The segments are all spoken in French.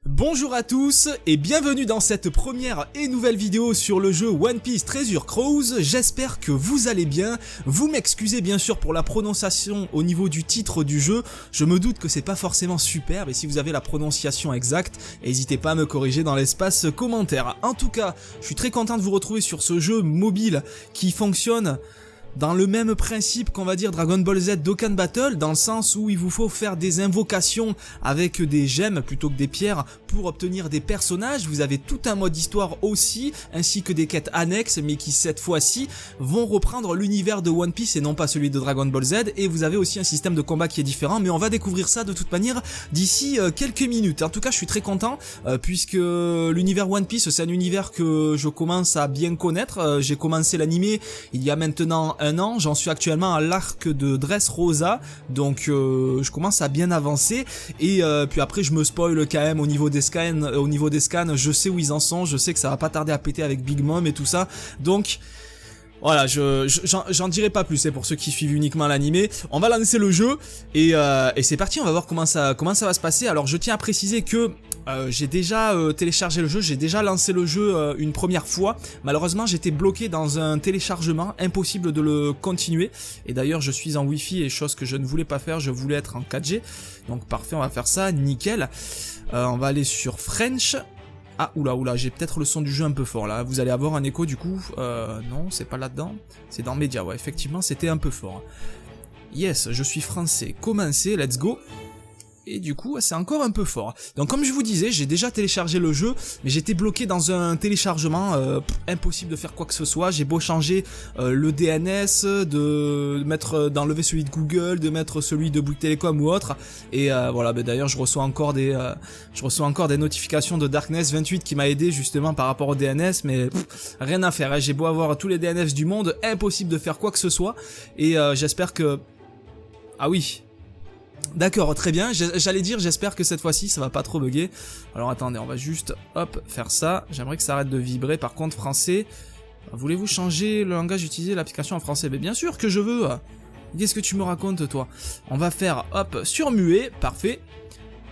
Bonjour à tous et bienvenue dans cette première et nouvelle vidéo sur le jeu One Piece Treasure Cruise. J'espère que vous allez bien. Vous m'excusez bien sûr pour la prononciation au niveau du titre du jeu. Je me doute que c'est pas forcément superbe et si vous avez la prononciation exacte, n'hésitez pas à me corriger dans l'espace commentaire. En tout cas, je suis très content de vous retrouver sur ce jeu mobile qui fonctionne dans le même principe qu'on va dire Dragon Ball Z Dokkan Battle, dans le sens où il vous faut faire des invocations avec des gemmes plutôt que des pierres pour obtenir des personnages. Vous avez tout un mode histoire aussi, ainsi que des quêtes annexes, mais qui cette fois-ci vont reprendre l'univers de One Piece et non pas celui de Dragon Ball Z. Et vous avez aussi un système de combat qui est différent, mais on va découvrir ça de toute manière d'ici quelques minutes. En tout cas, je suis très content, puisque l'univers One Piece, c'est un univers que je commence à bien connaître. J'ai commencé l'animé il y a maintenant un an, j'en suis actuellement à l'arc de Dressrosa, donc je commence à bien avancer et puis après je me spoil quand même au niveau des scans, je sais où ils en sont, je sais que ça va pas tarder à péter avec Big Mom et tout ça, donc voilà, j'en dirai pas plus, c'est pour ceux qui suivent uniquement l'animé. On va lancer le jeu et c'est parti, on va voir comment ça va se passer. Alors je tiens à préciser que j'ai déjà téléchargé le jeu, j'ai déjà lancé le jeu une première fois. Malheureusement j'étais bloqué dans un téléchargement, impossible de le continuer. Et d'ailleurs je suis en Wi-Fi et chose que je ne voulais pas faire, je voulais être en 4G. Donc parfait, on va faire ça, nickel. On va aller sur French. Ah oula, j'ai peut-être le son du jeu un peu fort là, vous allez avoir un écho du coup, non c'est pas là-dedans, c'est dans Média, ouais effectivement c'était un peu fort. Yes, je suis français, commencez, let's go. Et du coup c'est encore un peu fort. Donc comme je vous disais, j'ai déjà téléchargé le jeu, mais j'étais bloqué dans un téléchargement, impossible de faire quoi que ce soit. J'ai beau changer le DNS, d'enlever celui de Google, de mettre celui de Bouygues Telecom ou autre. Et voilà, d'ailleurs je reçois encore des notifications de Darkness 28 qui m'a aidé justement par rapport au DNS, mais rien à faire, hein. J'ai beau avoir tous les DNS du monde, impossible de faire quoi que ce soit. Et j'espère que... Ah oui. D'accord, très bien, j'allais dire j'espère que cette fois-ci ça va pas trop bugger. Alors attendez, on va juste hop faire ça. J'aimerais que ça arrête de vibrer. Par contre français, voulez-vous changer le langage utilisé, l'application en français? Mais bien sûr que je veux. Qu'est-ce que tu me racontes toi? On va faire hop sur muet, parfait.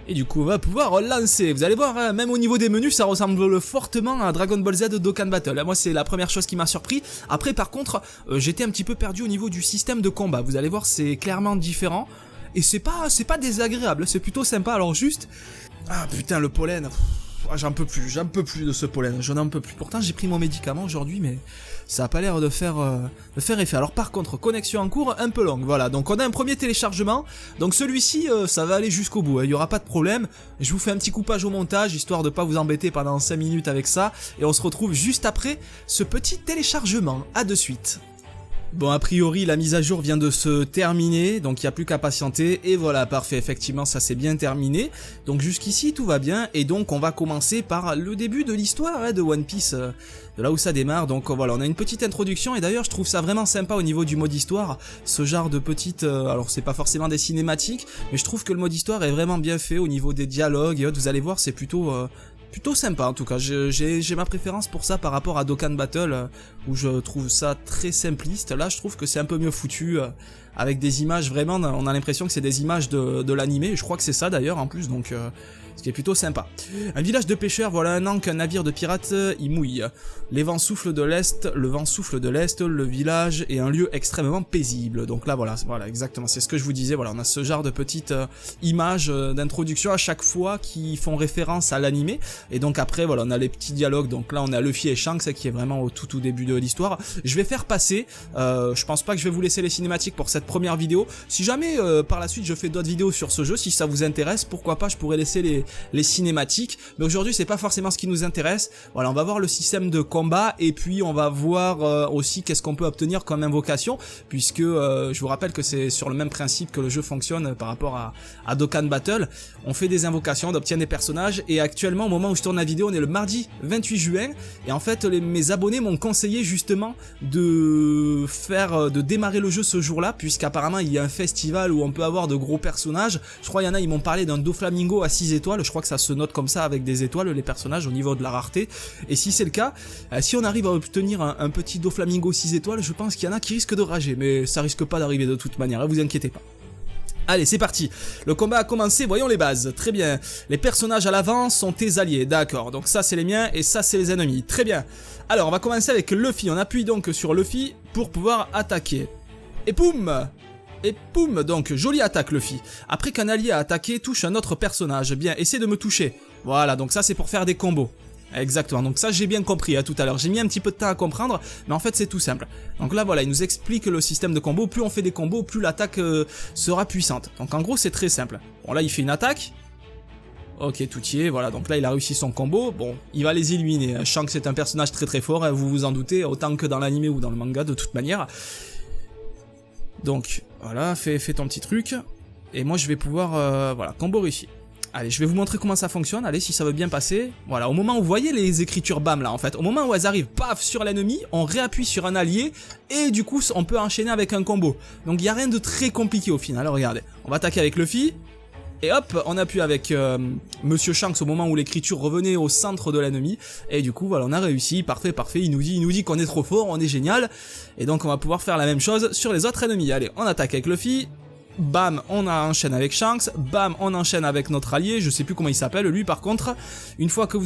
Et du coup on va pouvoir lancer. Vous allez voir, hein, même au niveau des menus ça ressemble fortement à Dragon Ball Z Dokkan Battle. Moi c'est la première chose qui m'a surpris. Après par contre j'étais un petit peu perdu au niveau du système de combat. Vous allez voir c'est clairement différent. Et c'est pas désagréable, c'est plutôt sympa. Alors juste... Ah putain le pollen, j'en peux plus de ce pollen, j'en peux plus. Pourtant j'ai pris mon médicament aujourd'hui mais ça a pas l'air de faire effet. Alors par contre, connexion en cours un peu longue, voilà. Donc on a un premier téléchargement, donc celui-ci ça va aller jusqu'au bout, hein. Il y aura pas de problème. Je vous fais un petit coupage au montage, histoire de pas vous embêter pendant 5 minutes avec ça. Et on se retrouve juste après ce petit téléchargement, à de suite. Bon, a priori, la mise à jour vient de se terminer, donc il n'y a plus qu'à patienter, et voilà, parfait, effectivement, ça s'est bien terminé. Donc jusqu'ici, tout va bien, et donc on va commencer par le début de l'histoire, hein, de One Piece, de là où ça démarre. Donc voilà, on a une petite introduction, et d'ailleurs, je trouve ça vraiment sympa au niveau du mode histoire, ce genre de petites... alors c'est pas forcément des cinématiques, mais je trouve que le mode histoire est vraiment bien fait au niveau des dialogues, et autres, vous allez voir, c'est plutôt sympa en tout cas. J'ai ma préférence pour ça par rapport à Dokkan Battle où je trouve ça très simpliste. Là je trouve que c'est un peu mieux foutu avec des images vraiment, on a l'impression que c'est des images de l'animé, je crois que c'est ça d'ailleurs en plus, donc ce qui est plutôt sympa. Un village de pêcheurs, voilà un an qu'un navire de pirates y mouille. Les vents soufflent de l'est, le vent souffle de l'est, le village est un lieu extrêmement paisible. Donc là voilà exactement, c'est ce que je vous disais, voilà on a ce genre de petites images d'introduction à chaque fois qui font référence à l'animé. Et donc après voilà on a les petits dialogues, donc là on a Luffy et Shanks qui est vraiment au tout début de l'histoire. Je vais faire passer, je pense pas que je vais vous laisser les cinématiques pour cette première vidéo. Si jamais par la suite je fais d'autres vidéos sur ce jeu, si ça vous intéresse, pourquoi pas je pourrais laisser les cinématiques, mais aujourd'hui c'est pas forcément ce qui nous intéresse. Voilà, on va voir le système de combat et puis on va voir aussi qu'est-ce qu'on peut obtenir comme invocation, puisque je vous rappelle que c'est sur le même principe que le jeu fonctionne par rapport à Dokkan Battle. On fait des invocations, on obtient des personnages, et actuellement au moment où je tourne la vidéo on est le mardi 28 juin, et en fait mes abonnés m'ont conseillé justement de démarrer le jeu ce jour-là, puisqu'apparemment il y a un festival où on peut avoir de gros personnages. Je crois il y en a, ils m'ont parlé d'un Doflamingo à 6 étoiles, je crois que ça se note comme ça avec des étoiles les personnages au niveau de la rareté, et si c'est le cas, si on arrive à obtenir un petit Doflamingo 6 étoiles, je pense qu'il y en a qui risquent de rager, mais ça risque pas d'arriver de toute manière, hein, vous inquiétez pas. Allez, c'est parti. Le combat a commencé, voyons les bases. Très bien. Les personnages à l'avant sont tes alliés. D'accord, donc ça c'est les miens et ça c'est les ennemis. Très bien. Alors, on va commencer avec Luffy. On appuie donc sur Luffy pour pouvoir attaquer. Et poum! Et poum! Donc, jolie attaque Luffy. Après qu'un allié a attaqué, touche un autre personnage. Bien, essaie de me toucher. Voilà, donc ça c'est pour faire des combos. Exactement, donc ça j'ai bien compris tout à l'heure, j'ai mis un petit peu de temps à comprendre, mais en fait c'est tout simple. Donc là voilà, il nous explique le système de combo, plus on fait des combos, plus l'attaque sera puissante. Donc en gros c'est très simple. Bon là il fait une attaque, ok tout y est, voilà, donc là il a réussi son combo, bon il va les éliminer. Shanks est un personnage très très fort, vous vous en doutez, autant que dans l'anime ou dans le manga de toute manière. Donc voilà, fais ton petit truc, et moi je vais pouvoir, voilà, combo réussi. Allez, je vais vous montrer comment ça fonctionne, allez, si ça veut bien passer. Voilà, au moment où vous voyez les écritures BAM là, en fait, au moment où elles arrivent, paf, sur l'ennemi, on réappuie sur un allié, et du coup, on peut enchaîner avec un combo. Donc, il n'y a rien de très compliqué au final, alors regardez. On va attaquer avec Luffy, et hop, on appuie avec Monsieur Shanks au moment où l'écriture revenait au centre de l'ennemi, et du coup, voilà, on a réussi, parfait, parfait, il nous dit qu'on est trop fort, on est génial, et donc on va pouvoir faire la même chose sur les autres ennemis. Allez, on attaque avec Luffy. Bam, on enchaîne avec Shanks, bam, on enchaîne avec notre allié, je sais plus comment il s'appelle lui par contre. Une fois que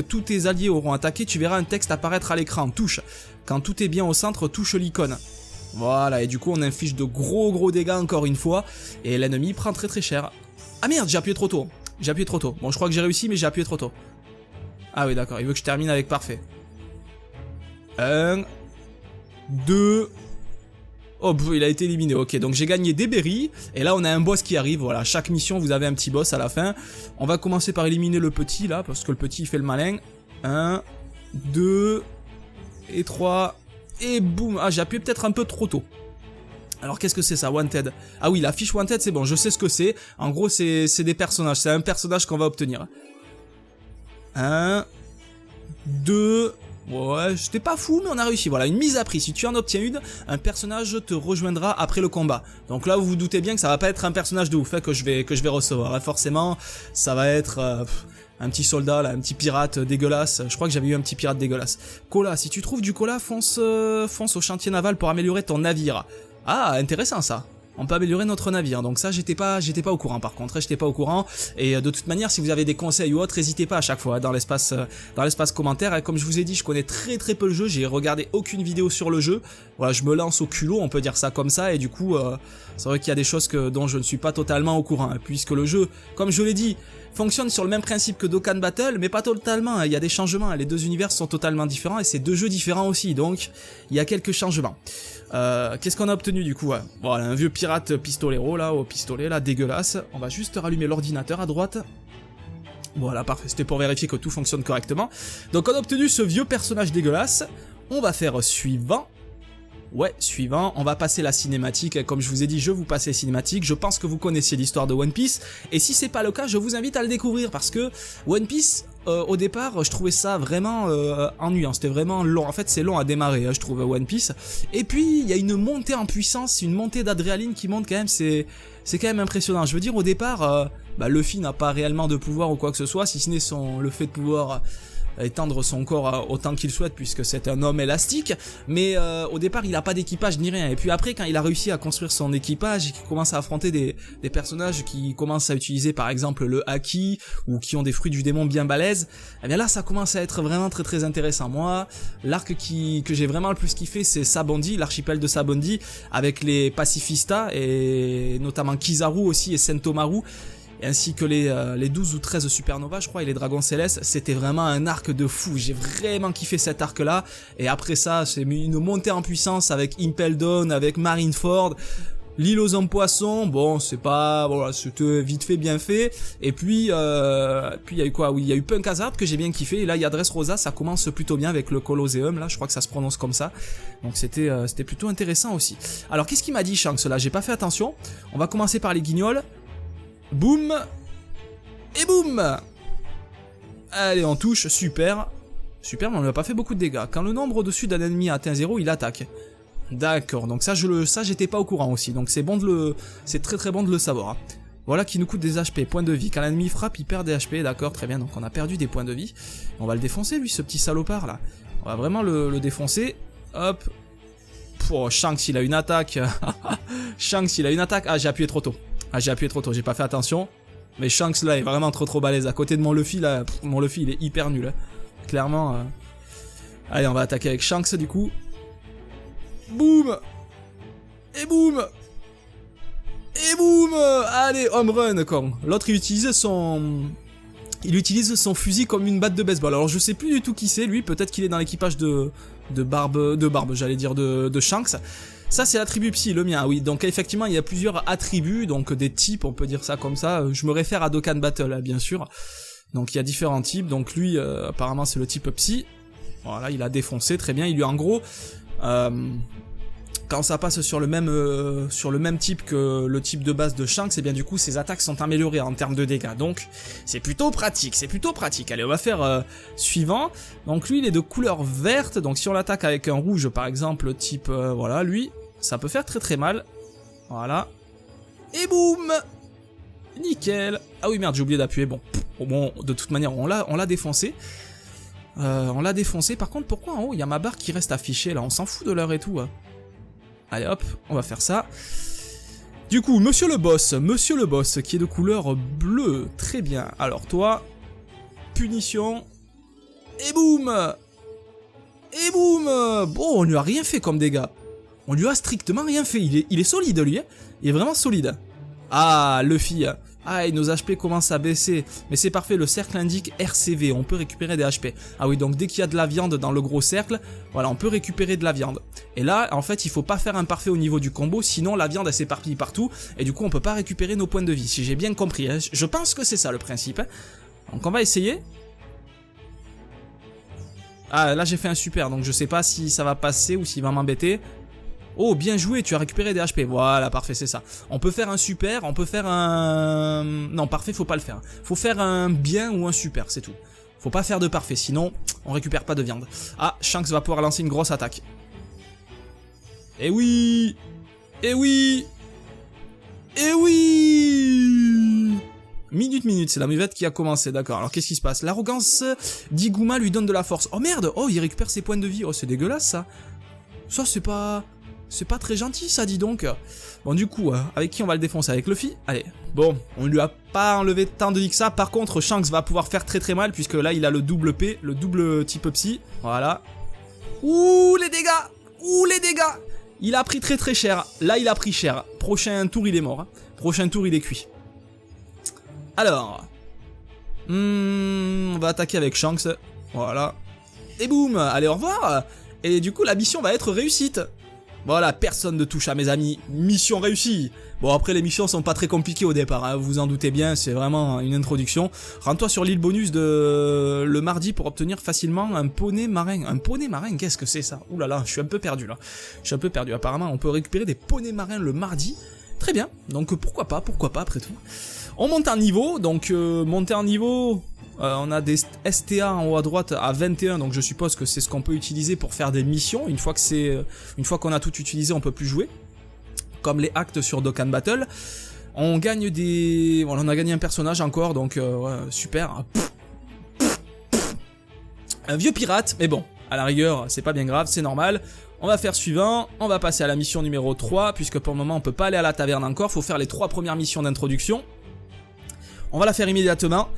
tous tes alliés auront attaqué, tu verras un texte apparaître à l'écran, touche. Quand tout est bien au centre, touche l'icône. Voilà, et du coup on inflige de gros dégâts encore une fois, et l'ennemi prend très très cher. Ah merde, j'ai appuyé trop tôt, Bon, je crois que j'ai réussi, mais j'ai appuyé trop tôt. Ah oui d'accord, il veut que je termine avec parfait. 1, 2... Oh, il a été éliminé, ok, donc j'ai gagné des berries, et là on a un boss qui arrive, voilà, chaque mission vous avez un petit boss à la fin. On va commencer par éliminer le petit là, parce que le petit il fait le malin. 1, 2, et 3, et boum, ah j'ai appuyé peut-être un peu trop tôt. Alors qu'est-ce que c'est ça, Wanted? Ah oui, la fiche Wanted c'est bon, je sais ce que c'est, en gros c'est des personnages, c'est un personnage qu'on va obtenir. 1, 2... Ouais, j'étais pas fou, mais on a réussi. Voilà, une mise à prix. Si tu en obtiens une, un personnage te rejoindra après le combat. Donc là, vous vous doutez bien que ça va pas être un personnage de ouf que je vais recevoir. Forcément, ça va être un petit soldat, là, un petit pirate dégueulasse. Je crois que j'avais eu un petit pirate dégueulasse. Cola, si tu trouves du cola, fonce au chantier naval pour améliorer ton navire. Ah, intéressant ça. On peut améliorer notre navire, donc ça j'étais pas au courant par contre, j'étais pas au courant, et de toute manière si vous avez des conseils ou autres, n'hésitez pas à chaque fois dans l'espace commentaire, et comme je vous ai dit je connais très peu le jeu, j'ai regardé aucune vidéo sur le jeu, voilà je me lance au culot, on peut dire ça comme ça, et du coup c'est vrai qu'il y a des choses dont je ne suis pas totalement au courant, puisque le jeu, comme je l'ai dit, fonctionne sur le même principe que Dokkan Battle, mais pas totalement, il y a des changements, les deux univers sont totalement différents, et c'est deux jeux différents aussi, donc il y a quelques changements. Qu'est-ce qu'on a obtenu du coup? Voilà, un vieux pirate pistolero là, au pistolet là, dégueulasse. On va juste rallumer l'ordinateur à droite. Voilà, parfait, c'était pour vérifier que tout fonctionne correctement. Donc on a obtenu ce vieux personnage dégueulasse. On va faire suivant. Ouais, suivant, on va passer la cinématique, comme je vous ai dit, je vous passe les cinématiques, je pense que vous connaissiez l'histoire de One Piece, et si c'est pas le cas, je vous invite à le découvrir, parce que One Piece, au départ, je trouvais ça vraiment ennuyant, c'était vraiment long, en fait c'est long à démarrer, je trouve, One Piece, et puis il y a une montée en puissance, une montée d'adrénaline qui monte quand même, c'est quand même impressionnant, je veux dire, au départ, Luffy n'a pas réellement de pouvoir ou quoi que ce soit, si ce n'est le fait de pouvoir étendre son corps autant qu'il souhaite puisque c'est un homme élastique, mais au départ il a pas d'équipage ni rien, et puis après quand il a réussi à construire son équipage et qu'il commence à affronter des personnages qui commencent à utiliser par exemple le haki ou qui ont des fruits du démon bien balèzes, et bien là ça commence à être vraiment très intéressant. Moi l'arc que j'ai vraiment le plus kiffé c'est Sabondi, l'archipel de Sabondi avec les pacifistas et notamment Kizaru aussi et Sentomaru, ainsi que les 12 ou 13 supernovas je crois et les dragons célestes. C'était vraiment un arc de fou, j'ai vraiment kiffé cet arc là, et après ça c'est une montée en puissance avec Impel Down, avec Marineford, l'île aux hommes poissons, bon c'est pas, voilà c'était vite fait bien fait, et puis il y a eu quoi, oui il y a eu Punk Hazard que j'ai bien kiffé, et là il y a Dressrosa, ça commence plutôt bien avec le Colosseum là, je crois que ça se prononce comme ça, donc c'était plutôt intéressant aussi. Alors qu'est-ce qu'il m'a dit Shanks là, j'ai pas fait attention, on va commencer par les guignols. Boum. Et boum. Allez, on touche, super. Super, mais on lui a pas fait beaucoup de dégâts. Quand le nombre au-dessus d'un ennemi atteint 0, il attaque. D'accord, donc ça j'étais pas au courant aussi, donc c'est très bon de le savoir. Voilà qui nous coûte des HP, points de vie. Quand l'ennemi frappe, il perd des HP, d'accord, très bien, donc on a perdu des points de vie. On va le défoncer lui, ce petit salopard là. On va vraiment le défoncer. Hop. Oh, Shanks il a une attaque. Shanks, il a une attaque. Ah, j'ai appuyé trop tôt. Ah, j'ai appuyé trop tôt, j'ai pas fait attention. Mais Shanks, là, est vraiment trop balèze. À côté de mon Luffy, là, mon Luffy, il est hyper nul. Hein. Clairement. Allez, on va attaquer avec Shanks, du coup. Boum. Et boum. Et boum. Allez, home run, con. L'autre, il utilise son fusil comme une batte de baseball. Alors, je sais plus du tout qui c'est, lui. Peut-être qu'il est dans l'équipage de Barbe, j'allais dire, de Shanks. Ça, c'est l'attribut psy, le mien, oui. Donc, effectivement, il y a plusieurs attributs, donc des types, on peut dire ça comme ça. Je me réfère à Dokkan Battle, hein, bien sûr. Donc, il y a différents types. Donc, lui, apparemment, c'est le type psy. Voilà, il a défoncé, très bien. Il lui, en gros, quand ça passe sur le même type que le type de base de Shanks, et bien du coup, ses attaques sont améliorées en termes de dégâts. Donc, c'est plutôt pratique, Allez, on va faire suivant. Donc, lui, il est de couleur verte. Donc, si on l'attaque avec un rouge, par exemple, type, voilà, lui... Ça peut faire très mal. Voilà. Et boum. Nickel. Ah oui, merde, j'ai oublié d'appuyer. Bon, de toute manière, on l'a défoncé. On l'a défoncé. Par contre, pourquoi en haut, il y a ma barre qui reste affichée, là? On s'en fout de l'heure et tout. Hein. Allez, hop, on va faire ça. Du coup, monsieur le boss, qui est de couleur bleue. Très bien. Alors, toi, punition. Et boum. Et boum. Bon, on lui a rien fait comme dégâts. On lui a strictement rien fait, il est solide lui, hein. Il est vraiment solide. Ah, Luffy, ah, et nos HP commencent à baisser, mais c'est parfait, le cercle indique RCV, on peut récupérer des HP. Ah oui, donc dès qu'il y a de la viande dans le gros cercle, voilà, on peut récupérer de la viande. Et là, en fait, il faut pas faire un parfait au niveau du combo, sinon la viande elle s'éparpille partout, et du coup on peut pas récupérer nos points de vie, si j'ai bien compris, hein. Je pense que c'est ça le principe. Hein. Donc on va essayer. Ah, là j'ai fait un super, donc je sais pas si ça va passer ou s'il va m'embêter. Oh, bien joué, tu as récupéré des HP. Voilà, parfait, c'est ça. On peut faire un super, on peut faire un... Non, parfait, faut pas le faire. Faut faire un bien ou un super, c'est tout. Faut pas faire de parfait, sinon on récupère pas de viande. Ah, Shanks va pouvoir lancer une grosse attaque. Eh oui. Eh oui. Eh oui. Minute, c'est la muvette qui a commencé, d'accord. Alors qu'est-ce qui se passe? L'arrogance d'Iguma lui donne de la force. Oh merde, oh il récupère ses points de vie. Oh c'est dégueulasse ça. Ça c'est pas très gentil ça, dis donc. Bon du coup, avec qui on va le défoncer? Avec Luffy? Allez. Bon, on lui a pas enlevé tant de vie que ça. Par contre, Shanks va pouvoir faire très mal puisque là il a le double P, le double type psy. Voilà. Ouh les dégâts. Ouh les dégâts. Il a pris très cher. Là il a pris cher. Prochain tour il est mort. Hein. Prochain tour il est cuit. Alors. On va attaquer avec Shanks. Voilà. Et boum. Allez au revoir. Et du coup la mission va être réussite. Voilà, personne ne touche à mes amis, mission réussie. Bon après les missions sont pas très compliquées au départ, hein, vous vous en doutez bien, c'est vraiment une introduction. Rends-toi sur l'île bonus de le mardi pour obtenir facilement un poney marin. Un poney marin, qu'est-ce que c'est ça? Ouh là là, je suis un peu perdu là. Je suis un peu perdu, apparemment on peut récupérer des poneys marins le mardi. Très bien, donc pourquoi pas après tout. On monte en niveau, donc monter en niveau... on a des STA en haut à droite à 21, donc je suppose que c'est ce qu'on peut utiliser pour faire des missions. Une fois qu'on a tout utilisé, on peut plus jouer. Comme les actes sur Dokkan Battle. On gagne des... Voilà, on a gagné un personnage encore, donc ouais, super. Un vieux pirate, mais bon, à la rigueur, c'est pas bien grave, c'est normal. On va faire suivant, on va passer à la mission numéro 3, puisque pour le moment on peut pas aller à la taverne encore, faut faire les 3 premières missions d'introduction. On va la faire immédiatement.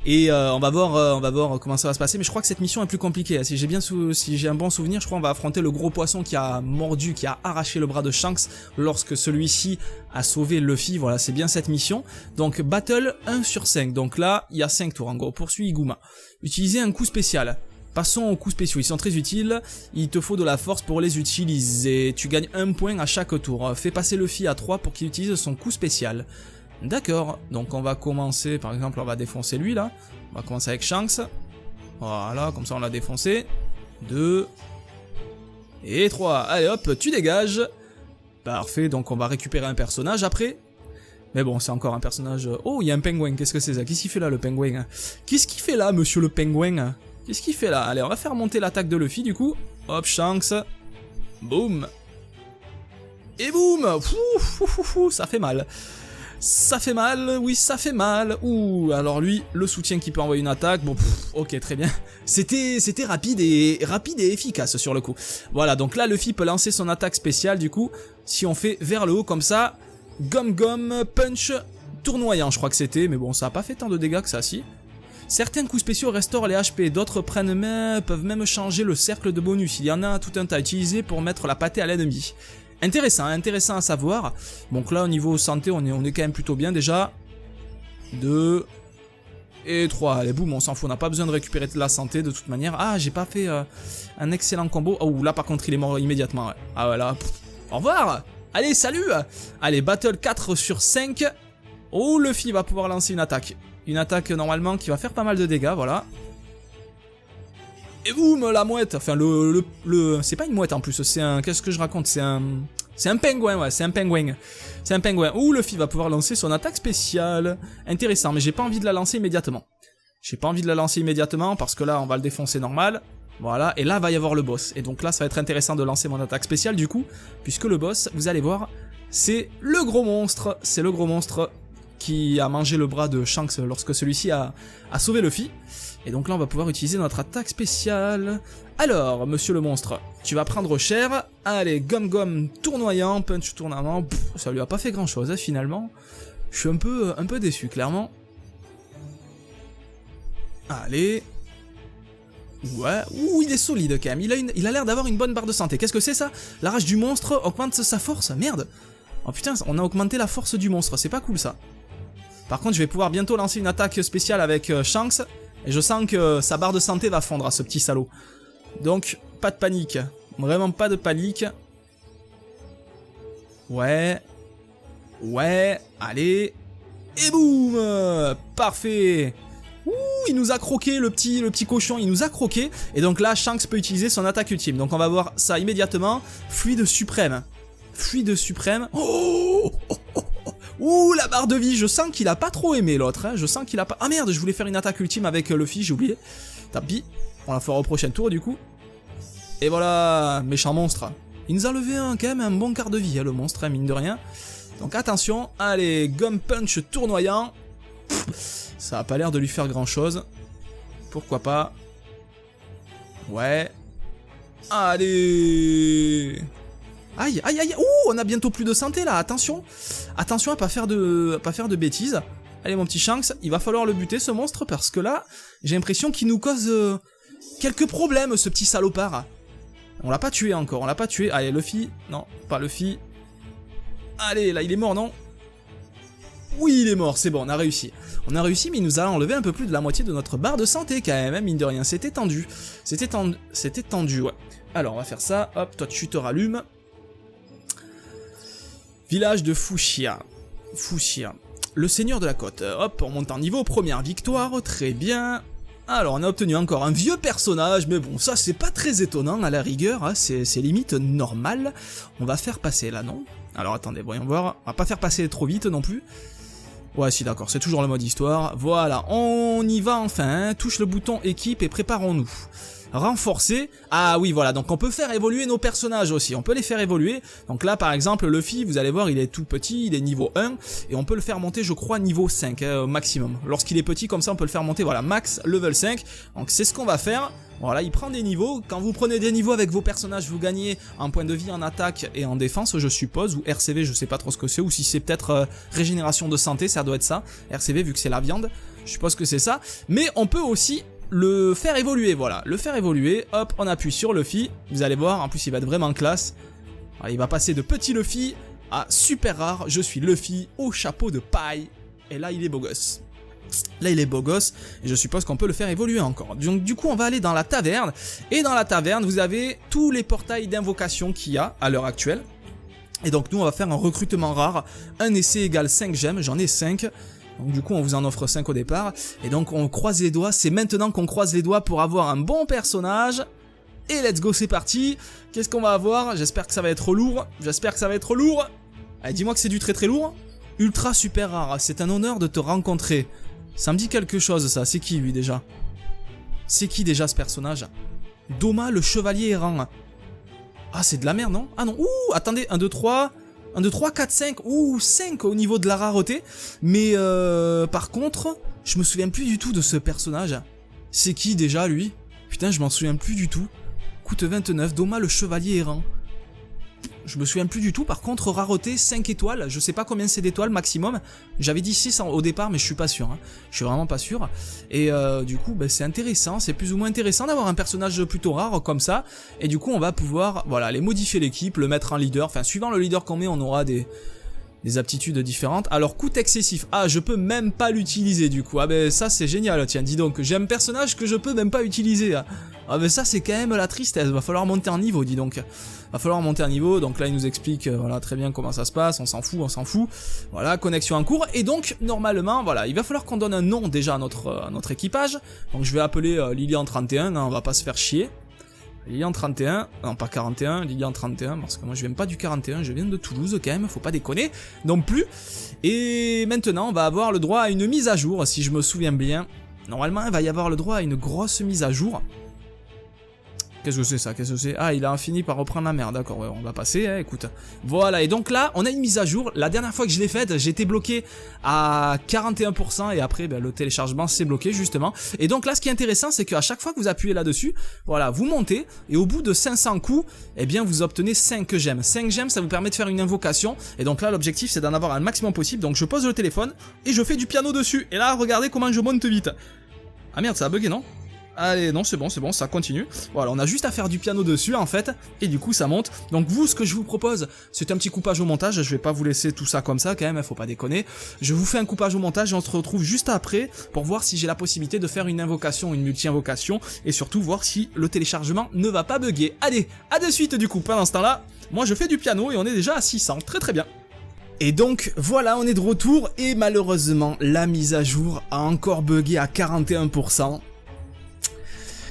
Et on va voir comment ça va se passer, mais je crois que cette mission est plus compliquée. Si j'ai un bon souvenir, je crois qu'on va affronter le gros poisson qui a mordu, qui a arraché le bras de Shanks lorsque celui-ci a sauvé Luffy. Voilà, c'est bien cette mission. Donc battle 1 sur 5. Donc là, il y a 5 tours en gros. Poursuis Iguma. Utiliser un coup spécial. Passons aux coups spéciaux, ils sont très utiles, il te faut de la force pour les utiliser. Tu gagnes 1 point à chaque tour. Fais passer Luffy à 3 pour qu'il utilise son coup spécial. D'accord, donc on va commencer, par exemple on va défoncer lui là, on va commencer avec Shanks, voilà, comme ça on l'a défoncé, 2, et 3, allez hop, tu dégages, parfait, donc on va récupérer un personnage après, mais bon c'est encore un personnage, oh il y a un pingouin, qu'est-ce que c'est ça, qu'est-ce qu'il fait là le pingouin, qu'est-ce qu'il fait là monsieur le pingouin, qu'est-ce qu'il fait là, allez on va faire monter l'attaque de Luffy du coup, hop Shanks, boum, et boum, ça fait mal. Ça fait mal, oui ça fait mal. Ouh, alors lui, le soutien qui peut envoyer une attaque, bon, ok très bien. C'était rapide et efficace sur le coup. Voilà, donc là Luffy peut lancer son attaque spéciale du coup, si on fait vers le haut comme ça, Gum Punch tournoyant je crois que c'était, mais bon ça a pas fait tant de dégâts que ça si. Certains coups spéciaux restaurent les HP, d'autres peuvent même changer le cercle de bonus. Il y en a tout un tas utilisé pour mettre la pâtée à l'ennemi. Intéressant à savoir. Donc là au niveau santé on est quand même plutôt bien déjà. 2 et 3, allez boum, on s'en fout, on n'a pas besoin de récupérer de la santé de toute manière. Ah j'ai pas fait un excellent combo. Oh là par contre il est mort immédiatement. Ouais. Ah voilà, au revoir. Allez salut. Allez battle 4 sur 5. Oh Luffy va pouvoir lancer une attaque. Une attaque normalement qui va faire pas mal de dégâts, voilà. Et boum, la mouette. Enfin, c'est pas une mouette en plus, c'est un... Qu'est-ce que je raconte? C'est un pingouin, ouais, c'est un pingouin. C'est un pingouin. Ouh, Luffy va pouvoir lancer son attaque spéciale. Intéressant, mais j'ai pas envie de la lancer immédiatement. J'ai pas envie de la lancer immédiatement parce que là, on va le défoncer normal. Voilà, et là, va y avoir le boss. Et donc là, ça va être intéressant de lancer mon attaque spéciale du coup, puisque le boss, vous allez voir, c'est le gros monstre. C'est le gros monstre qui a mangé le bras de Shanks lorsque celui-ci a sauvé Luffy. Et donc là on va pouvoir utiliser notre attaque spéciale. Alors monsieur le monstre, tu vas prendre cher. Allez, Gum tournoyant, punch tournoyant. Pff, ça lui a pas fait grand chose hein, finalement. Je suis un peu déçu clairement. Allez. Ouais, ouh il est solide quand même. Il a l'air d'avoir une bonne barre de santé. Qu'est-ce que c'est ça? La rage du monstre augmente sa force. Merde. Oh putain, on a augmenté la force du monstre. C'est pas cool ça. Par contre, je vais pouvoir bientôt lancer une attaque spéciale avec Shanks. Et je sens que sa barre de santé va fondre à ce petit salaud. Donc, pas de panique. Vraiment pas de panique. Ouais. Ouais. Allez. Et boum. Parfait. Ouh, il nous a croqué, le petit cochon. Il nous a croqué. Et donc là, Shanks peut utiliser son attaque ultime. Donc on va voir ça immédiatement. Fluide suprême. Fluide suprême. Oh, oh, oh. Ouh, la barre de vie, je sens qu'il a pas trop aimé l'autre, hein. Je sens qu'il a pas... Ah merde, je voulais faire une attaque ultime avec Luffy, j'ai oublié. Tant pis, on la fera au prochain tour du coup. Et voilà, méchant monstre. Il nous a levé quand même un bon quart de vie, hein, le monstre, hein, mine de rien. Donc attention, allez, Gum Punch tournoyant. Pff, ça a pas l'air de lui faire grand chose. Pourquoi pas. Ouais. Allez. Aïe, aïe, aïe, ouh, on a bientôt plus de santé là, attention. Attention à pas faire de bêtises. Allez mon petit Shanks, il va falloir le buter ce monstre parce que là, j'ai l'impression qu'il nous cause quelques problèmes ce petit salopard. On l'a pas tué encore, on l'a pas tué. Allez Luffy, non, pas Luffy. Allez, là il est mort non? Oui il est mort, c'est bon, on a réussi. On a réussi mais il nous a enlevé un peu plus de la moitié de notre barre de santé quand même, hein, mine de rien, c'était tendu. C'était tendu, ouais. Alors on va faire ça, hop, toi tu te rallumes. Village de Fushia. Le seigneur de la côte. Hop, on monte en niveau, première victoire, très bien. Alors, on a obtenu encore un vieux personnage, mais bon, ça c'est pas très étonnant à la rigueur, hein, c'est limite normal. On va faire passer là, non? Alors attendez, voyons voir. On va pas faire passer trop vite non plus. Ouais, si d'accord, c'est toujours le mode histoire. Voilà, on y va enfin, hein. Touche le bouton équipe et préparons-nous. Renforcer, ah oui voilà, donc on peut faire évoluer nos personnages aussi, on peut les faire évoluer. Donc là par exemple Luffy, vous allez voir il est tout petit, il est niveau 1 et on peut le faire monter je crois niveau 5 au maximum. Lorsqu'il est petit comme ça on peut le faire monter, voilà, max level 5. Donc c'est ce qu'on va faire, voilà, il prend des niveaux. Quand vous prenez des niveaux avec vos personnages, vous gagnez un point de vie en attaque et en défense je suppose, ou RCV, je sais pas trop ce que c'est, ou si c'est peut-être régénération de santé, ça doit être ça, RCV vu que c'est la viande, je suppose que c'est ça. Mais on peut aussi le faire évoluer, voilà, le faire évoluer, hop, on appuie sur Luffy, vous allez voir, en plus il va être vraiment classe. Alors, il va passer de petit Luffy à super rare, je suis Luffy au chapeau de paille, et là il est beau gosse. Là il est beau gosse, et je suppose qu'on peut le faire évoluer encore. Donc du coup on va aller dans la taverne, et dans la taverne vous avez tous les portails d'invocation qu'il y a à l'heure actuelle. Et donc nous on va faire un recrutement rare, un essai égale 5 gemmes, j'en ai 5. Donc du coup on vous en offre 5 au départ. Et donc on croise les doigts, c'est maintenant qu'on croise les doigts pour avoir un bon personnage. Et let's go, c'est parti. Qu'est-ce qu'on va avoir? J'espère que ça va être lourd. Allez, dis-moi que c'est du très très lourd. Ultra super rare, c'est un honneur de te rencontrer. Ça me dit quelque chose ça, c'est qui lui déjà? C'est qui déjà ce personnage? Doma le chevalier errant. Ah c'est de la merde non? Ah non, ouh, attendez, 1, 2, 3... 1, 2, 3, 4, 5, ou 5 au niveau de la rareté. Mais par contre, je me souviens plus du tout de ce personnage. C'est qui déjà lui? Putain, je m'en souviens plus du tout. Coûte 29, Doma le chevalier errant. Je me souviens plus du tout, par contre rareté 5 étoiles, je sais pas combien c'est d'étoiles maximum, j'avais dit 6 au départ mais je suis pas sûr, hein. Je suis vraiment pas sûr, et du coup c'est intéressant, c'est plus ou moins intéressant d'avoir un personnage plutôt rare comme ça, et du coup on va pouvoir voilà, aller modifier l'équipe, le mettre en leader, enfin suivant le leader qu'on met on aura des aptitudes différentes. Alors coût excessif, ah je peux même pas l'utiliser du coup, ah ben ça c'est génial, tiens dis donc, j'ai un personnage que je peux même pas utiliser, ah ben ça c'est quand même la tristesse, va falloir monter en niveau dis donc, va falloir monter un niveau, donc là il nous explique voilà très bien comment ça se passe, on s'en fout, voilà connexion en cours, et donc normalement voilà, il va falloir qu'on donne un nom déjà à notre équipage, donc je vais appeler Lilian 31, hein, on va pas se faire chier. Lilian 31, non pas 41, Lilian 31, parce que moi je viens pas du 41, je viens de Toulouse quand même, faut pas déconner, non plus. Et maintenant on va avoir le droit à une mise à jour, si je me souviens bien. Normalement il va y avoir le droit à une grosse mise à jour. Qu'est-ce que c'est ça? Qu'est-ce que c'est? Ah, il a fini par reprendre la mer, d'accord, ouais, on va passer, hein, écoute. Voilà, et donc là, on a une mise à jour. La dernière fois que je l'ai faite, j'étais bloqué à 41%, et après, le téléchargement s'est bloqué, justement. Et donc là, ce qui est intéressant, c'est qu'à chaque fois que vous appuyez là-dessus, voilà, vous montez, et au bout de 500 coups, eh bien, vous obtenez 5 gemmes. 5 gemmes, ça vous permet de faire une invocation, et donc là, l'objectif, c'est d'en avoir un maximum possible. Donc je pose le téléphone, et je fais du piano dessus. Et là, regardez comment je monte vite. Ah merde, ça a bugué, non? Allez, non, c'est bon, ça continue. Voilà, on a juste à faire du piano dessus, en fait, et du coup, ça monte. Donc vous, ce que je vous propose, c'est un petit coupage au montage. Je vais pas vous laisser tout ça comme ça, quand même, faut pas déconner. Je vous fais un coupage au montage, et on se retrouve juste après, pour voir si j'ai la possibilité de faire une invocation, une multi-invocation, et surtout voir si le téléchargement ne va pas bugger. Allez, à de suite, du coup, pendant ce temps-là, moi je fais du piano, et on est déjà à 600, très très bien. Et donc voilà, on est de retour, et malheureusement, la mise à jour a encore bugué à 41%.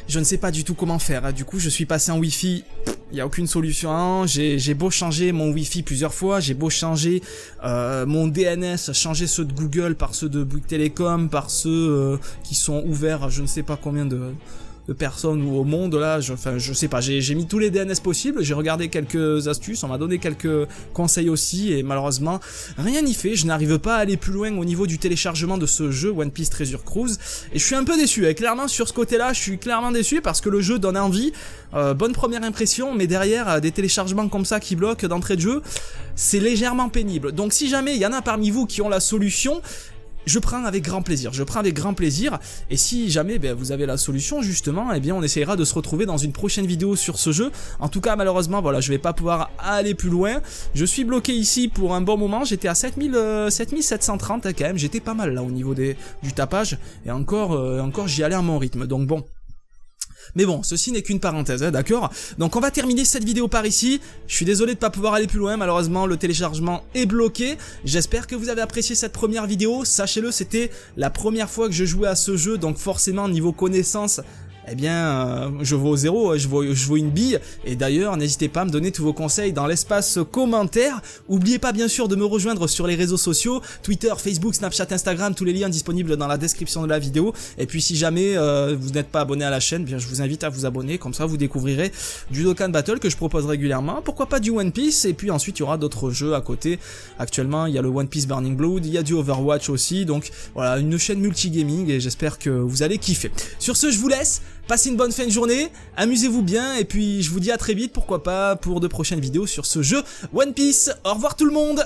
Je ne sais pas du tout comment faire, du coup je suis passé en Wi-Fi, il n'y a aucune solution, j'ai beau changer mon Wi-Fi plusieurs fois, j'ai beau changer mon DNS, changer ceux de Google par ceux de Bouygues Télécom, par ceux qui sont ouverts à je ne sais pas combien de personnes ou au monde là, je sais pas, j'ai mis tous les DNS possibles, j'ai regardé quelques astuces, on m'a donné quelques conseils aussi, et malheureusement rien n'y fait, je n'arrive pas à aller plus loin au niveau du téléchargement de ce jeu One Piece Treasure Cruise, et je suis un peu déçu, et clairement sur ce côté là je suis clairement déçu parce que le jeu donne envie, bonne première impression, mais derrière des téléchargements comme ça qui bloquent d'entrée de jeu, c'est légèrement pénible. Donc si jamais il y en a parmi vous qui ont la solution, je prends avec grand plaisir, et si jamais vous avez la solution justement, eh bien on essayera de se retrouver dans une prochaine vidéo sur ce jeu. En tout cas malheureusement voilà, je vais pas pouvoir aller plus loin, je suis bloqué ici pour un bon moment, j'étais à 7730 quand même, j'étais pas mal là au niveau du tapage, et encore j'y allais à mon rythme, donc bon. Mais bon, ceci n'est qu'une parenthèse, hein, d'accord? Donc on va terminer cette vidéo par ici. Je suis désolé de ne pas pouvoir aller plus loin, malheureusement le téléchargement est bloqué. J'espère que vous avez apprécié cette première vidéo. Sachez-le, c'était la première fois que je jouais à ce jeu, donc forcément niveau connaissance, eh bien, je vaux 0, je vaux une bille, et d'ailleurs, n'hésitez pas à me donner tous vos conseils dans l'espace commentaire. Oubliez pas bien sûr de me rejoindre sur les réseaux sociaux, Twitter, Facebook, Snapchat, Instagram, tous les liens disponibles dans la description de la vidéo. Et puis si jamais vous n'êtes pas abonné à la chaîne, bien je vous invite à vous abonner, comme ça vous découvrirez du Dokkan Battle que je propose régulièrement, pourquoi pas du One Piece, et puis ensuite il y aura d'autres jeux à côté. Actuellement, il y a le One Piece Burning Blood, il y a du Overwatch aussi, donc voilà, une chaîne multigaming, et j'espère que vous allez kiffer. Sur ce, je vous laisse. Passez une bonne fin de journée, amusez-vous bien, et puis je vous dis à très vite, pourquoi pas, pour de prochaines vidéos sur ce jeu One Piece. Au revoir tout le monde!